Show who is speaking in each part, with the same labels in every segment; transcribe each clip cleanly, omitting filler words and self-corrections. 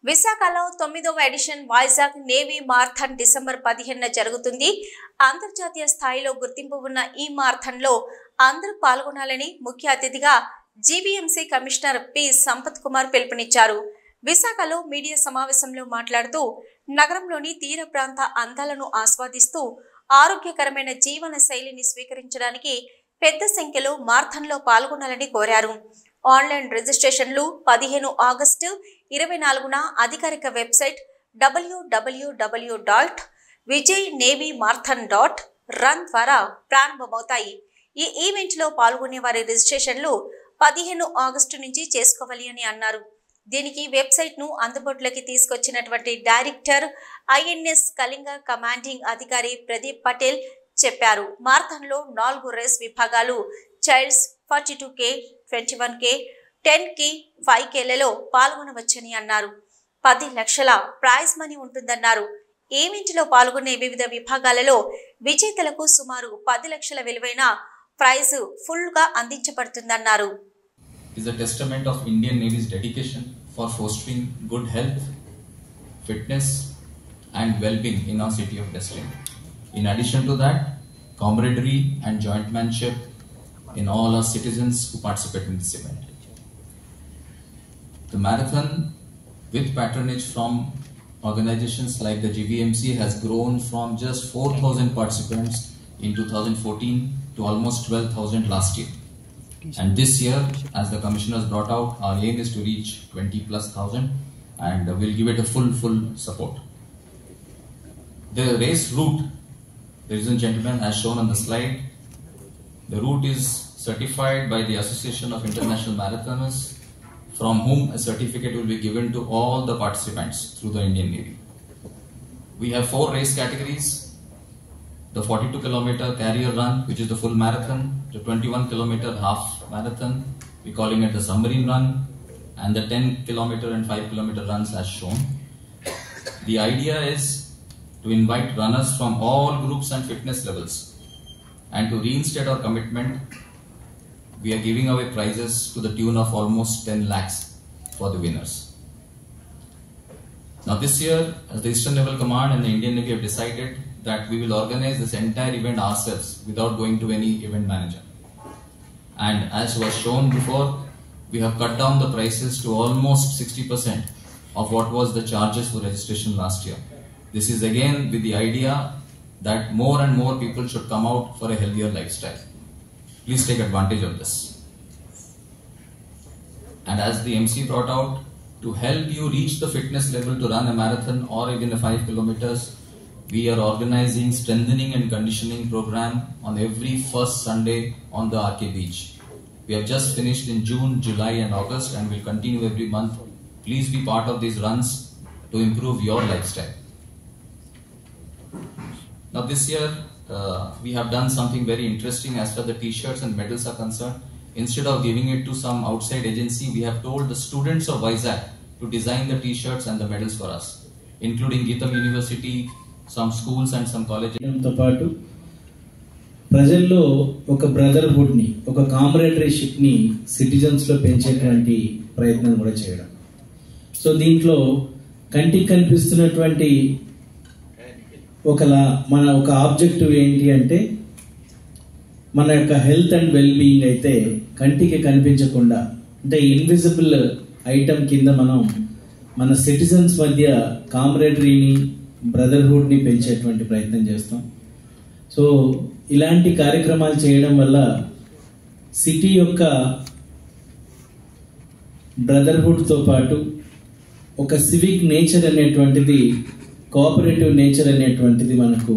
Speaker 1: విశాఖలో 9వ edition Vizag navy marathon December 15న జరుగుతుంది. అంతర్జాతీయ స్థాయిలో గుర్తింపు ఉన్న ఈ మారథాన్లో అందరూ పాల్గొనాలని ముఖ్య అతిథిగా GVMC commissioner P Sampath Kumar పిలుపునిచ్చారు. విశాఖలో మీడియా సమావేశంలో మాట్లాడుతూ నగరంలోని తీర ప్రాంత అందాలను ఆస్వాదిస్తూ ఆరోగ్యకరమైన జీవన శైలిని స్వీకరించడానికి పెద్ద సంఖ్యలో మారథాన్లో పాల్గొనాలని కోరారు. ఆన్లైన్ రిజిస్ట్రేషన్లు 15 ఆగస్టు 24న అధికారిక వెబ్సైట్ www.vijaynavyMarathon.run ద్వారా ప్రారంభమవుతాయి. ఈ ఈవెంట్లో పాల్గొనే వారి రిజిస్ట్రేషన్లు 15 ఆగస్టు నుంచి చేసుకోవాలి అని అన్నారు. దీనికి వెబ్సైట్ను అందుబాటులోకి తీసుకొచ్చినటువంటి డైరెక్టర్ ఐఎన్ఎస్ కళింగ కమాండింగ్ అధికారి ప్రదీప్ పటేల్ చెప్పారు. మారథాన్లో 4 రేస్ విభాగాలు చైల్డ్స్ 42K, 21K, 10K, 5Kలలో పాల్గొనవచ్చని అన్నారు. 10 లక్షల ప్రైజ్ మనీ ఉంటుందన్నారు. ఈవెంట్లో పాల్గొనే వివిధ విభాగాలలో విజేతలకు సుమారు 10 లక్షల విలువైన ప్రైజ్ ఫుల్ గా అందించబడుతుందన్నారు.
Speaker 2: Is a testament of Indian Navy's dedication for fostering good health, fitness and well-being in our city of Westland. In addition to that, camaraderie and jointmanship in all our citizens who participate in this event. The marathon, with patronage from organizations like the GVMC, has grown from just 4,000 participants in 2014 to almost 12,000 last year. And this year, as the commissioners brought out, our aim is to reach 20,000+ and we'll give it a full support. The race route, ladies and gentlemen, as shown on the slide, the route is certified by the Association of International Marathoners, from whom a certificate will be given to all the participants through the Indian Navy. We have 4 race categories: the 42-kilometer carrier run, which is the full marathon, the 21-kilometer half marathon, we calling it the submarine run, and the 10-kilometer and 5-kilometer runs as shown. The idea is to invite runners from all groups and fitness levels, and to reinstate our commitment, we are giving away prizes to the tune of almost 10 lakhs for the winners. Now this year, as the Eastern Naval Command and the Indian Navy have decided that we will organize this entire event ourselves without going to any event manager. And as was shown before, we have cut down the prices to almost 60% of what was the charges for registration last year. This is again with the idea that more and more people should come out for a healthier lifestyle. Please take advantage of this. And as the MC brought out, to help you reach the fitness level to run a marathon or even a 5 kilometers, we are organizing strengthening and conditioning program on every first Sunday on the RK beach. We have just finished in June, July and August and will continue every month. Please be part of these runs to improve your lifestyle. Now this year, we have done something very interesting as far as the t-shirts and medals are concerned. Instead of giving it to some outside agency, we have told the students of Vizag to design the t-shirts and the medals for us, including Geetham University, some schools and some colleges.
Speaker 3: తో పాటు ప్రజల్లో ఒక brotherhood ని, ఒక కామరేడరీషిప్ ని citizens లో పెంచేటువంటి ప్రయత్నం కూడా చేయడం. సో దీంట్లో కంటికి కనిపిస్తున్నటువంటి మన ఒక ఆబ్జెక్టివ్ ఏంటి అంటే మన యొక్క హెల్త్ అండ్ వెల్ బీయింగ్ అయితే కంటికి కనిపించకుండా, అంటే ఇన్విజిబుల్ ఐటమ్ కింద మనం మన సిటిజన్స్ మధ్య కామరేడరీని, బ్రదర్హుడ్ ని పెంచేటువంటి ప్రయత్నం చేస్తాం. సో ఇలాంటి కార్యక్రమాలు చేయడం వల్ల సిటీ యొక్క బ్రదర్హుడ్ తో పాటు ఒక సివిక్ నేచర్ అనేటువంటిది, కోఆపరేటివ్ నేచర్ అనేటువంటిది మనకు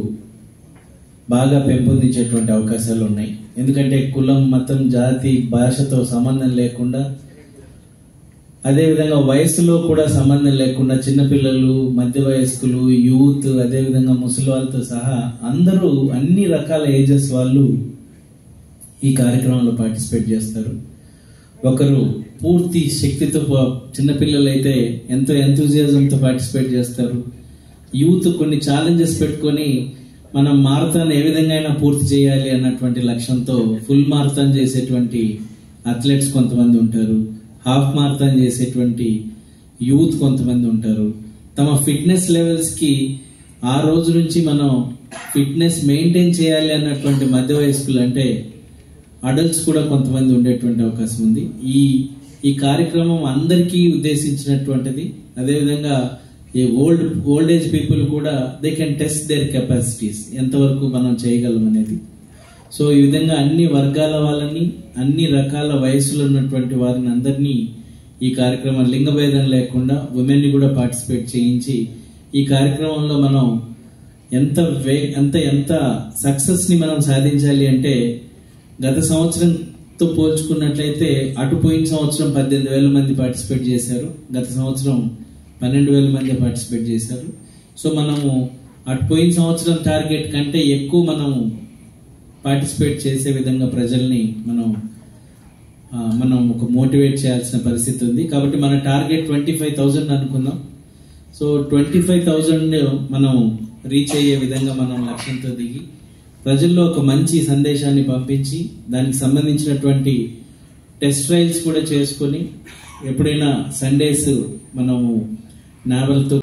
Speaker 3: బాగా పెంపొందించేటువంటి అవకాశాలు ఉన్నాయి. ఎందుకంటే కులం, మతం, జాతి, భాషతో సంబంధం లేకుండా, అదేవిధంగా వయసులో కూడా సంబంధం లేకుండా చిన్నపిల్లలు, మధ్య వయస్కులు, యూత్, అదేవిధంగా ముసలి వాళ్ళతో సహా అందరూ అన్ని రకాల ఏజెస్ వాళ్ళు ఈ కార్యక్రమంలో పార్టిసిపేట్ చేస్తారు. ఒకరు పూర్తి శక్తితో, చిన్నపిల్లలు అయితే ఎంతో ఎంతూజియాజంతో పార్టిసిపేట్ చేస్తారు. యూత్ కొన్ని ఛాలెంజెస్ పెట్టుకొని మనం మారథాన్ ఏ విధంగా అయినా పూర్తి చేయాలి అన్నటువంటి లక్ష్యంతో ఫుల్ మారథాన్ చేసేటువంటి అథ్లెట్స్ కొంతమంది ఉంటారు. హాఫ్ మారథాన్ చేసేటువంటి యూత్ కొంతమంది ఉంటారు. తమ ఫిట్నెస్ లెవెల్స్కి ఆ రోజు నుంచి మనం ఫిట్నెస్ మెయింటైన్ చేయాలి అన్నటువంటి మధ్య వయస్కులు అంటే అడల్ట్స్ కూడా కొంతమంది ఉండేటువంటి అవకాశం ఉంది. ఈ కార్యక్రమం అందరికీ ఉద్దేశించినటువంటిది. అదేవిధంగా ఈ ఓల్డ్ ఏజ్ పీపుల్ కూడా they can test their capacities, ఎంతవరకు మనం చేయగలం అనేది. సో ఈ విధంగా అన్ని వర్గాల వాళ్ళని, అన్ని రకాల వయసులో ఉన్నటువంటి వారిని అందరినీ ఈ కార్యక్రమం లింగభేదం లేకుండా ఉమెన్ని కూడా పార్టిసిపేట్ చేయించి ఈ కార్యక్రమంలో మనం ఎంత సక్సెస్ ని మనం సాధించాలి అంటే, గత సంవత్సరంతో పోల్చుకున్నట్లయితే అటు పోయిన సంవత్సరం 18,000 మంది పార్టిసిపేట్ చేశారు, గత సంవత్సరం 12,000 మంది పార్టిసిపేట్ చేశారు. సో మనము అటు పోయిన సంవత్సరం టార్గెట్ కంటే ఎక్కువ మనం పార్టిసిపేట్ చేసే విధంగా ప్రజల్ని మనం ఒక మోటివేట్ చేయాల్సిన పరిస్థితి ఉంది. కాబట్టి మన టార్గెట్ 25,000 అనుకుందాం. సో 25,000 మనం రీచ్ అయ్యే విధంగా మనం లక్ష్యంతో దిగి ప్రజల్లో ఒక మంచి సందేశాన్ని పంపించి దానికి సంబంధించినటువంటి టెస్ట్ ట్రయల్స్ కూడా చేసుకొని ఎప్పుడైనా సండేస్ మనము నావల్తో